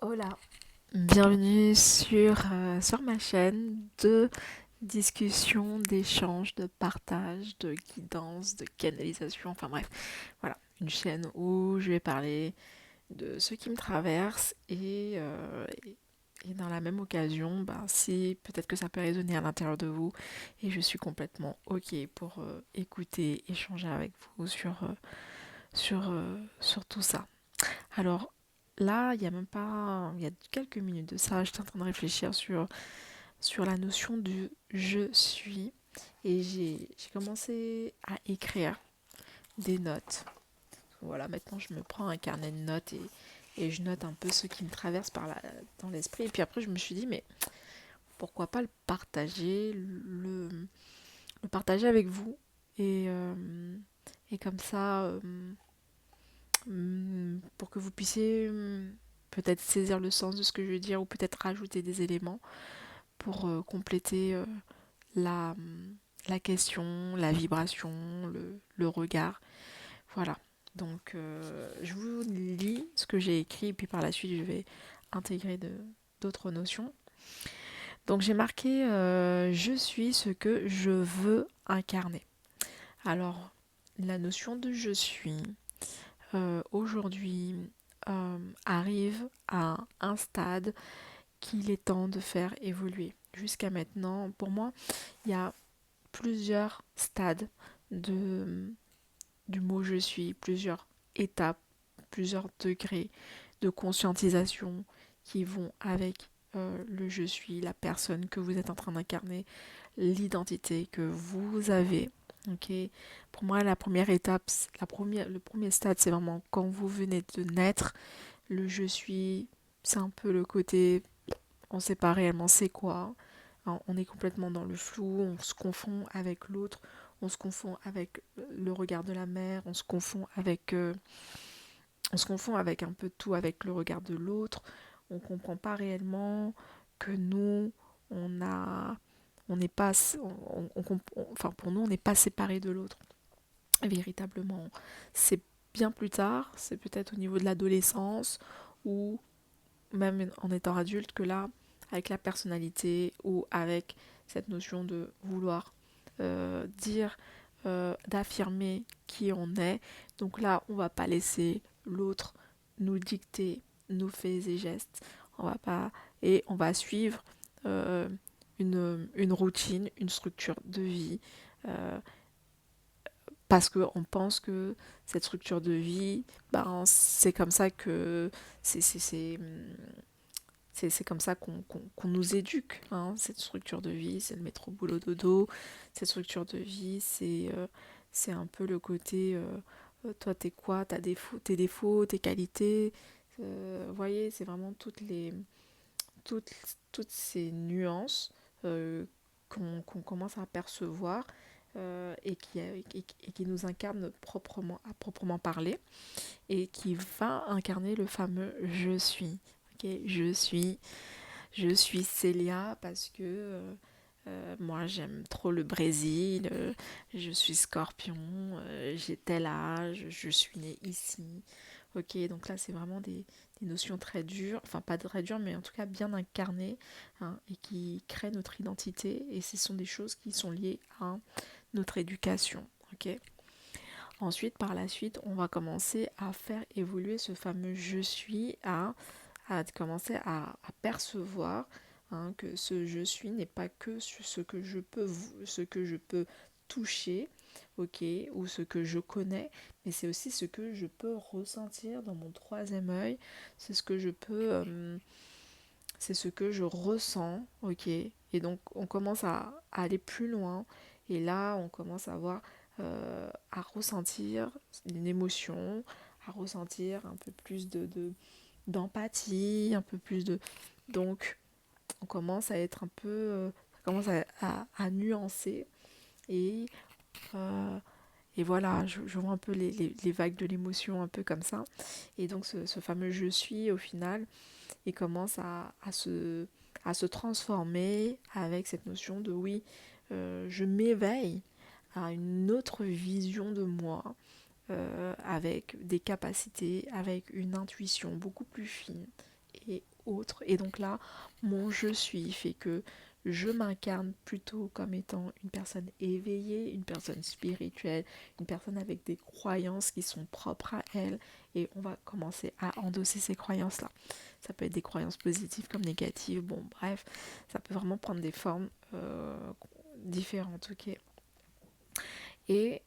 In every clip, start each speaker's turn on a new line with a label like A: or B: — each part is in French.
A: Hola, bienvenue sur ma chaîne de discussion, d'échange, de partage, de guidance, de canalisation, enfin bref, voilà, une chaîne où je vais parler de ce qui me traverse et dans la même occasion, ben, si peut-être que ça peut résonner à l'intérieur de vous et je suis complètement ok pour écouter, échanger avec vous sur tout ça. Alors là, il y a même pas, il y a quelques minutes de ça, j'étais en train de réfléchir sur la notion du je suis et j'ai commencé à écrire des notes. Voilà, maintenant je me prends un carnet de notes et je note un peu ce qui me traverse dans l'esprit. Et puis après, je me suis dit, mais pourquoi pas le partager avec vous et comme ça, pour que vous puissiez peut-être saisir le sens de ce que je veux dire ou peut-être rajouter des éléments pour compléter la, la question, la vibration, le regard. Voilà. Donc je vous lis ce que j'ai écrit et puis par la suite je vais intégrer d'autres notions. Donc j'ai marqué je suis ce que je veux incarner. Alors la notion de je suis aujourd'hui arrive à un stade qu'il est temps de faire évoluer. Jusqu'à maintenant, pour moi, il y a plusieurs stades de, du mot je suis, plusieurs étapes, plusieurs degrés de conscientisation qui vont avec le je suis, la personne que vous êtes en train d'incarner, l'identité que vous avez. Ok. Pour moi, la première étape, le premier stade, c'est vraiment quand vous venez de naître. Le je suis, c'est un peu le côté, on ne sait pas réellement c'est quoi. Hein, on est complètement dans le flou, on se confond avec l'autre, on se confond avec le regard de la mère, on se confond avec un peu tout, avec le regard de l'autre. On ne comprend pas réellement que nous, on a, on n'est pas, enfin pour nous, on n'est pas séparés de l'autre. Véritablement, c'est bien plus tard, c'est peut-être au niveau de l'adolescence ou même en étant adulte que là, avec la personnalité ou avec cette notion de vouloir dire, d'affirmer qui on est. Donc là, on va pas laisser l'autre nous dicter nos faits et gestes. On va pas et on va suivre euh, une routine, une structure de vie. euh, Parce qu'on pense que cette structure de vie, ben, c'est comme ça que c'est comme ça qu'on nous éduque, hein, cette structure de vie, c'est le métro boulot dodo. Cette structure de vie, c'est un peu le côté toi t'es quoi, tes défauts, tes qualités. Vous voyez, c'est vraiment toutes, toutes ces nuances qu'on commence à percevoir et qui nous incarne à proprement parler et qui va incarner le fameux je suis. Ok, je suis Célia parce que moi j'aime trop le Brésil, je suis scorpion, j'ai tel âge, je suis née ici. Ok, donc là c'est vraiment des notions très dures, enfin pas très dures mais en tout cas bien incarnées, hein, et qui créent notre identité et ce sont des choses qui sont liées à notre éducation. Ok. Ensuite, par la suite, on va commencer à faire évoluer ce fameux je suis à commencer à percevoir, hein, que ce je suis n'est pas que ce que je peux toucher, ok, ou ce que je connais, mais c'est aussi ce que je peux ressentir dans mon troisième œil, c'est ce que je peux, c'est ce que je ressens, ok, et donc on commence à aller plus loin, et là on commence à voir, à ressentir une émotion, à ressentir un peu plus d'empathie, un peu plus de... Donc, on commence à être un peu... ça commence à nuancer. Et, euh, et voilà, je vois un peu les vagues de l'émotion, un peu comme ça. Et donc, ce fameux je suis, au final, il commence à se transformer avec cette notion de oui, je m'éveille à une autre vision de moi, avec des capacités, avec une intuition beaucoup plus fine et autres. Et donc là, mon je suis fait que je m'incarne plutôt comme étant une personne éveillée, une personne spirituelle, une personne avec des croyances qui sont propres à elle. Et on va commencer à endosser ces croyances-là. Ça peut être des croyances positives comme négatives. Bon, bref, ça peut vraiment prendre des formes différentes, ok. Et,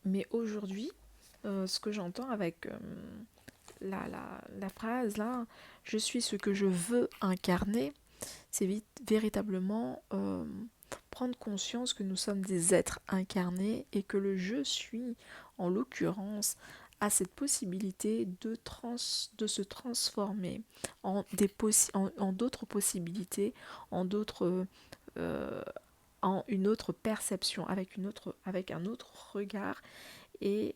A: mais aujourd'hui, ce que j'entends avec la phrase là, je suis ce que je veux incarner, c'est véritablement prendre conscience que nous sommes des êtres incarnés et que le je suis, en l'occurrence, a cette possibilité de se transformer en d'autres possibilités, en d'autres euh, en une autre perception, avec un autre regard, et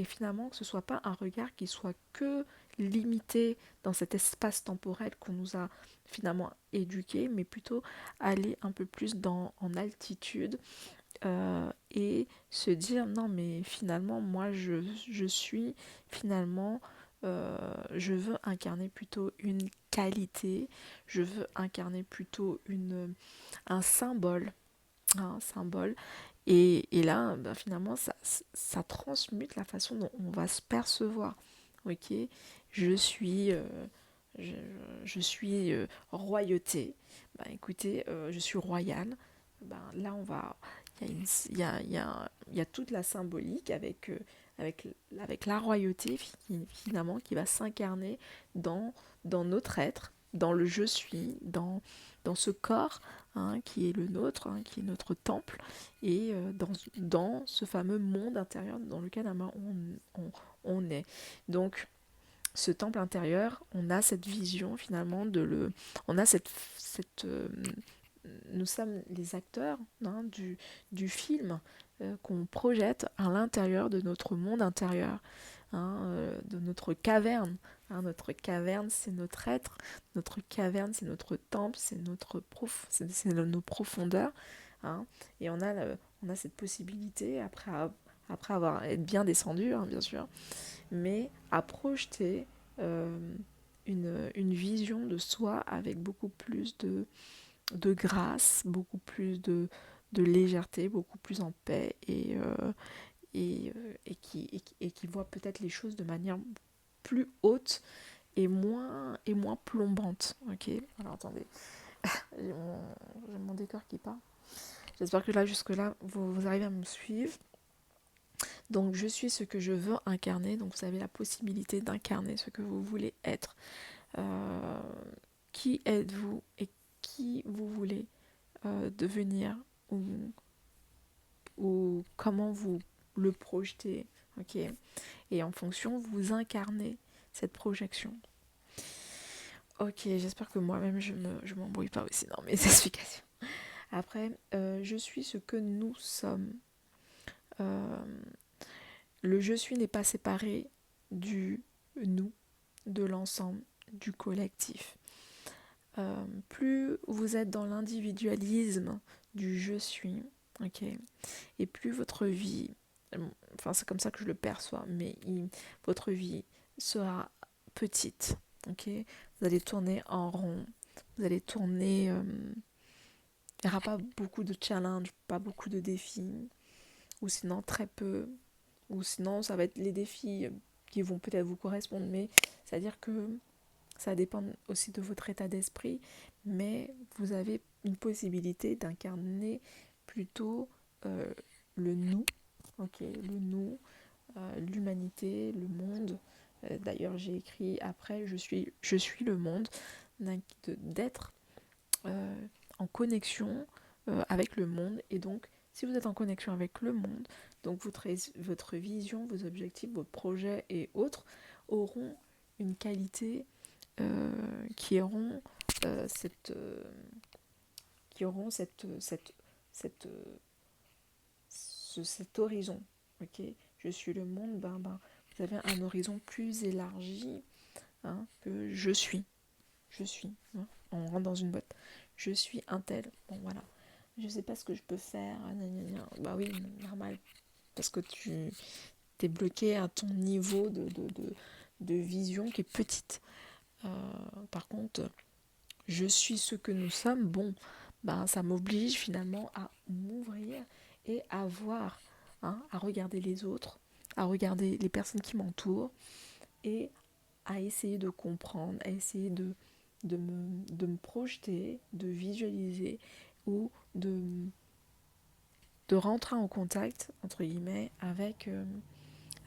A: finalement que ce soit pas un regard qui soit que limité dans cet espace temporel qu'on nous a finalement éduqué, mais plutôt aller un peu plus en altitude, et se dire non mais finalement moi je suis finalement je veux incarner plutôt une qualité, je veux incarner plutôt un symbole, un symbole. Et là, ben, finalement, ça transmute la façon dont on va se percevoir. Ok, je suis, euh, je, je suis royauté. Ben, écoutez, je suis royale. Ben, là, il y a toute la symbolique avec, avec la royauté finalement qui va s'incarner dans, dans notre être, dans le je suis, dans ce corps, hein, qui est le nôtre, hein, qui est notre temple, et dans ce fameux monde intérieur dans lequel on est. Donc, ce temple intérieur, on a cette vision finalement on a nous sommes les acteurs, hein, du film qu'on projette à l'intérieur de notre monde intérieur, hein, de notre caverne. Hein, notre caverne, c'est notre être. Notre caverne, c'est notre temple, c'est nos profondeurs. Hein, et on a cette possibilité, après avoir être bien descendu, hein, bien sûr, mais à projeter euh, une vision de soi avec beaucoup plus de grâce, beaucoup plus de légèreté, beaucoup plus en paix, et qui voit peut-être les choses de manière plus haute et moins plombante. Ok, alors attendez, j'ai mon décor qui part. J'espère que là, jusque-là, vous arrivez à me suivre. Donc, je suis ce que je veux incarner. Donc, vous avez la possibilité d'incarner ce que vous voulez être. Euh, qui êtes-vous et qui vous voulez devenir, ou, ou comment vous le projetez, ok. Et en fonction, vous incarnez cette projection. Ok, j'espère que moi-même je m'embrouille pas aussi dans mes explications. Après, je suis ce que nous sommes. Euh, le je suis n'est pas séparé du nous, de l'ensemble, du collectif. Plus vous êtes dans l'individualisme du je suis, ok, et plus votre vie, enfin c'est comme ça que je le perçois, mais votre vie sera petite, ok. Vous allez tourner en rond, vous allez tourner, il n'y aura pas beaucoup de challenges, pas beaucoup de défis, ou sinon très peu, ou sinon ça va être les défis qui vont peut-être vous correspondre, mais c'est-à-dire que ça dépend aussi de votre état d'esprit, mais vous avez une possibilité d'incarner plutôt euh, le nous, ok, le nous, l'humanité, le monde. D'ailleurs, j'ai écrit après, je suis le monde, d'être en connexion avec le monde. Et donc, si vous êtes en connexion avec le monde, donc votre vision, vos objectifs, vos projets et autres auront une qualité qui auront cette qui auront cette cet horizon, ok. Je suis le monde, vous avez un horizon plus élargi, hein, que je suis, hein. On rentre dans une boîte, je suis un tel, bon voilà, je sais pas ce que je peux faire, gna gna gna. Bah oui, normal, parce que tu t'es bloqué à ton niveau de vision qui est petite. Par contre, je suis ce que nous sommes, bon, ben, ça m'oblige finalement à m'ouvrir et à voir, hein, à regarder les autres, à regarder les personnes qui m'entourent et à essayer de comprendre, à essayer de me projeter, de visualiser ou de rentrer en contact, entre guillemets, avec,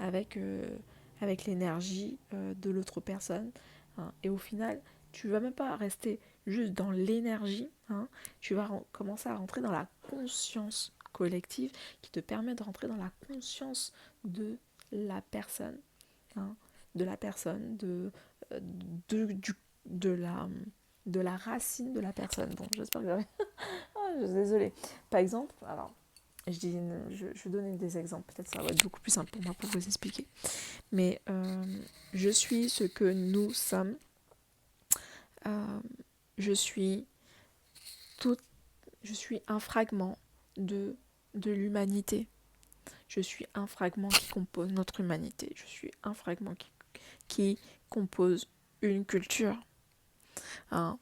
A: avec l'énergie de l'autre personne. Hein. Et au final, tu ne vas même pas rester juste dans l'énergie, hein, tu vas commencer à rentrer dans la conscience collective qui te permet de rentrer dans la conscience de la personne, hein, de la personne, de, du, de, la, de la racine de la personne. Bon, j'espère que j'avais... oh, je suis désolée. Par exemple, alors, je vais donner des exemples, peut-être ça va être beaucoup plus simple pour moi pour vous expliquer. Mais je suis ce que nous sommes. Euh, je suis tout, je suis un fragment de l'humanité. Je suis un fragment qui compose notre humanité. Je suis un fragment qui compose une culture. Hein.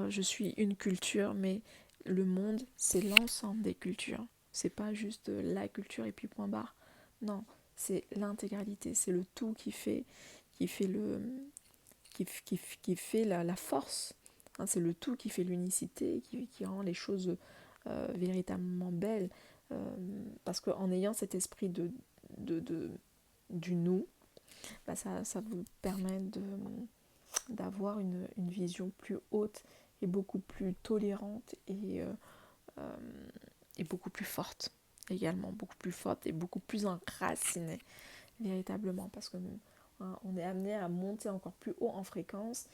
A: Je suis une culture, mais le monde, c'est l'ensemble des cultures. C'est pas juste la culture et puis point barre. Non, c'est l'intégralité, c'est le tout qui fait le, qui fait la force. Hein, c'est le tout qui fait l'unicité, qui rend les choses véritablement belles. Parce qu'en ayant cet esprit de, du nous, bah ça vous permet d'avoir une vision plus haute et beaucoup plus tolérante euh, et beaucoup plus forte également, beaucoup plus forte et beaucoup plus enracinée véritablement parce que hein, on est amené à monter encore plus haut en fréquence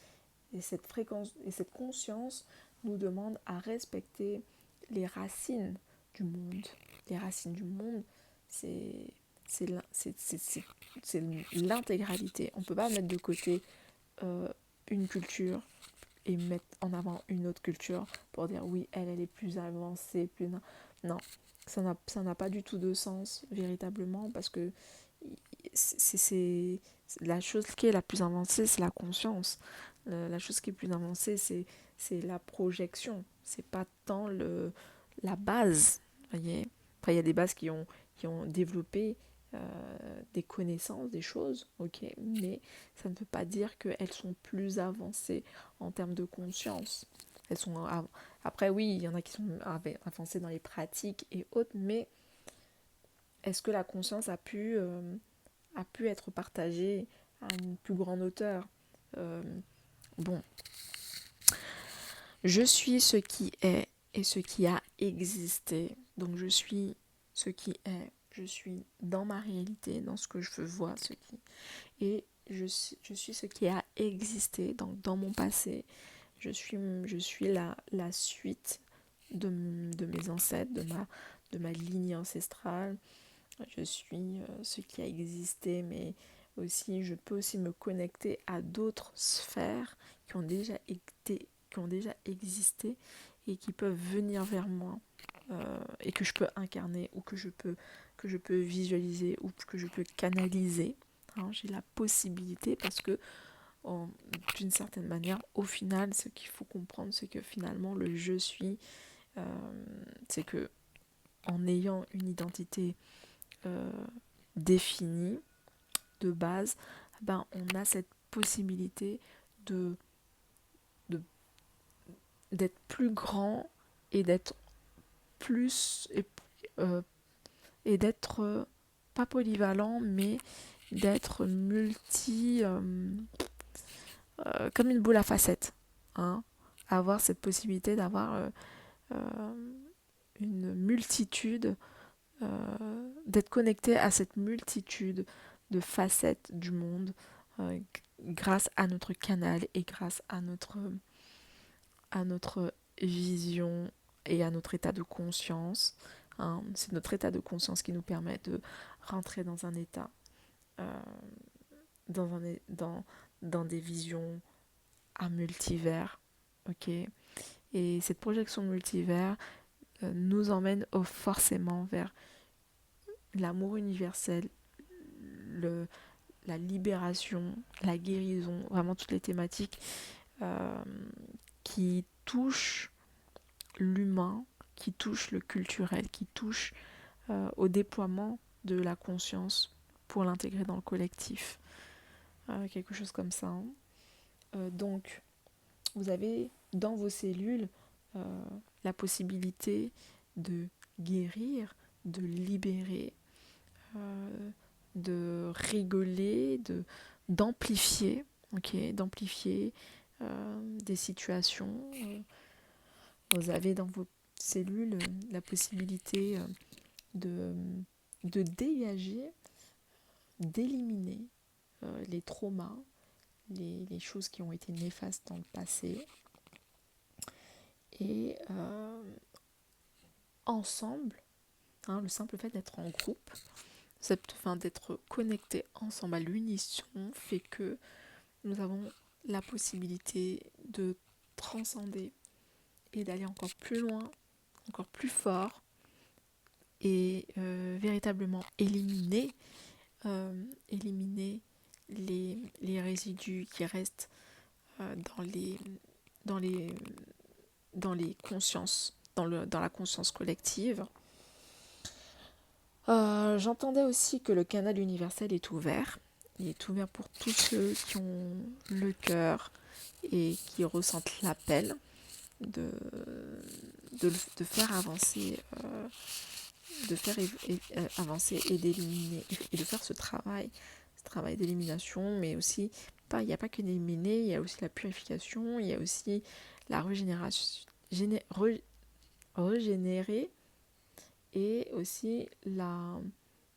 A: et cette fréquence et cette conscience nous demande à respecter les racines du monde. Les racines du monde, c'est c'est l'intégralité. On ne peut pas mettre de côté une culture et mettre en avant une autre culture pour dire oui, elle est plus avancée, plus... Non, ça n'a pas du tout de sens véritablement parce que c'est la chose qui est la plus avancée, c'est la conscience. La chose qui est plus avancée, c'est la projection. C'est pas tant la base, voyez. Après, il y a des bases qui ont développé des connaissances, des choses, ok, mais ça ne veut pas dire qu'elles sont plus avancées en termes de conscience. Elles sont après, oui, il y en a qui sont avancées dans les pratiques et autres, mais est-ce que la conscience a pu être partagée à une plus grande hauteur? Bon, je suis ce qui est et ce qui a existé. Donc je suis ce qui est, je suis dans ma réalité, dans ce que je vois, ce qui... Et je suis ce qui a existé dans mon passé. Je suis la suite de mes ancêtres, de ma lignée ancestrale. Je suis ce qui a existé, mais aussi je peux aussi me connecter à d'autres sphères qui ont déjà existé et qui peuvent venir vers moi et que je peux incarner ou que je peux visualiser ou que je peux canaliser. Hein, j'ai la possibilité parce que d'une certaine manière, au final, ce qu'il faut comprendre, c'est que finalement le je suis, euh, c'est que en ayant une identité euh, définie de base, ben on a cette possibilité de, de d'être plus grand et d'être plus euh, et d'être pas polyvalent mais d'être comme une boule à facettes, hein, avoir cette possibilité d'avoir une multitude, d'être connecté à cette multitude de facettes du monde grâce à notre canal et grâce à notre vision et à notre état de conscience. Hein. C'est notre état de conscience qui nous permet de rentrer dans un état, euh, dans, dans des visions à multivers. Ok. Et cette projection multivers nous emmène forcément vers l'amour universel, le, la libération, la guérison, vraiment toutes les thématiques euh, qui touchent l'humain, qui touchent le culturel, qui touchent au déploiement de la conscience pour l'intégrer dans le collectif. Quelque chose comme ça. Hein. Donc, vous avez dans vos cellules la possibilité de guérir, de libérer, de rigoler, d'amplifier, d'amplifier des situations. Vous avez dans vos cellules la possibilité de, de dégager, d'éliminer les traumas, les choses qui ont été néfastes dans le passé. Et ensemble, le simple fait d'être en groupe, d'être connectés ensemble à l'unisson, fait que nous avons la possibilité de transcender et d'aller encore plus loin, encore plus fort, et véritablement éliminer les résidus qui restent dans les consciences, dans la conscience collective. J'entendais aussi que le canal universel est ouvert. Il est ouvert pour tous ceux qui ont le cœur et qui ressentent l'appel de faire avancer, avancer et d'éliminer, et de faire ce travail d'élimination, mais aussi, il n'y a pas que d'éliminer, il y a aussi la purification, il y a aussi la régénération, régénérer, et aussi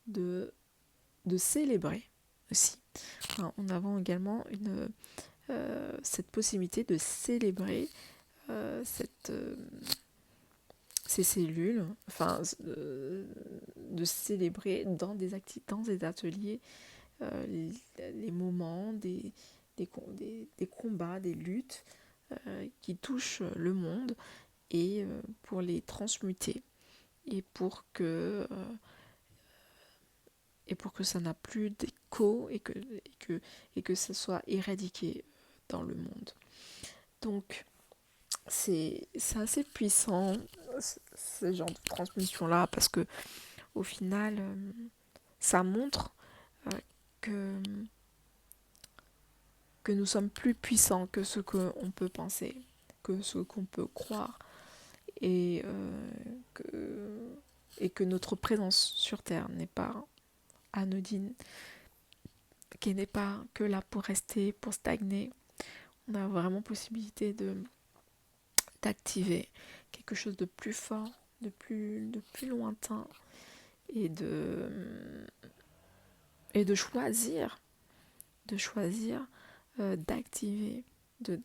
A: de célébrer aussi. Alors, nous avons également cette possibilité de célébrer ces cellules, de célébrer dans des ateliers les moments, des combats, des luttes qui touchent le monde, et pour les transmuter, et pour que ça n'a plus d'écho, et que ça soit éradiqué dans le monde. Donc c'est assez puissant, ce genre de transmission là, parce que au final ça montre que nous sommes plus puissants que ce qu'on peut penser, que ce qu'on peut croire, et que notre présence sur Terre n'est pas anodine, qu'elle n'est pas que là pour rester, pour stagner. On a vraiment possibilité d'activer quelque chose de plus fort, de plus lointain, et de choisir d'activer, de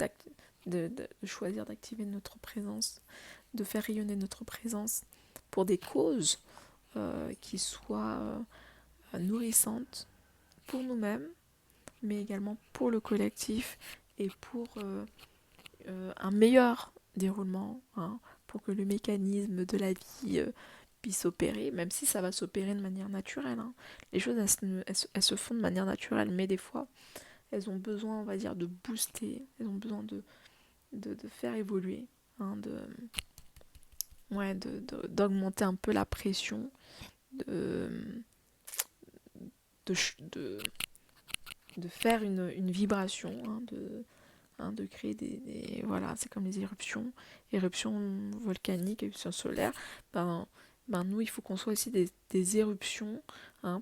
A: choisir d'activer notre présence, de faire rayonner notre présence pour des causes qui soient nourrissantes pour nous-mêmes, mais également pour le collectif, et pour un meilleur déroulement, pour que le mécanisme de la vie puisse opérer, même si ça va s'opérer de manière naturelle. Les choses, elles se font de manière naturelle, mais des fois, elles ont besoin, on va dire, de booster, elles ont besoin de faire évoluer, d'augmenter un peu la pression, de faire une vibration, de créer voilà, c'est comme les éruptions volcaniques, éruptions solaires. Nous, il faut qu'on soit aussi des éruptions,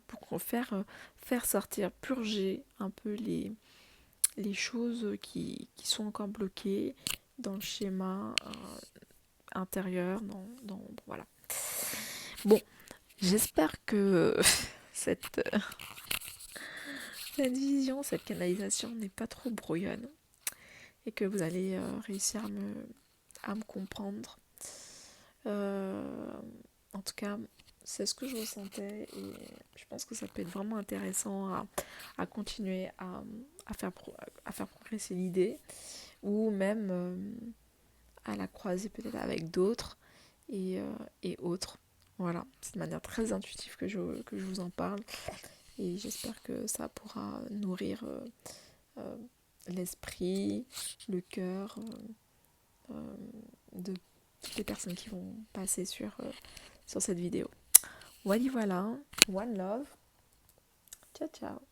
A: pour faire sortir, purger un peu les choses qui sont encore bloquées dans le schéma intérieur, voilà. Bon, j'espère que cette vision, cette canalisation n'est pas trop brouillonne, et que vous allez réussir à me comprendre. En tout cas, c'est ce que je ressentais, et je pense que ça peut être vraiment intéressant à continuer à faire progresser l'idée, ou même à la croiser peut-être avec d'autres, et autres. Voilà, c'est de manière très intuitive que je vous en parle, et j'espère que ça pourra nourrir euh, l'esprit, le cœur de toutes les personnes qui vont passer sur cette vidéo. Voilà, one love, ciao ciao.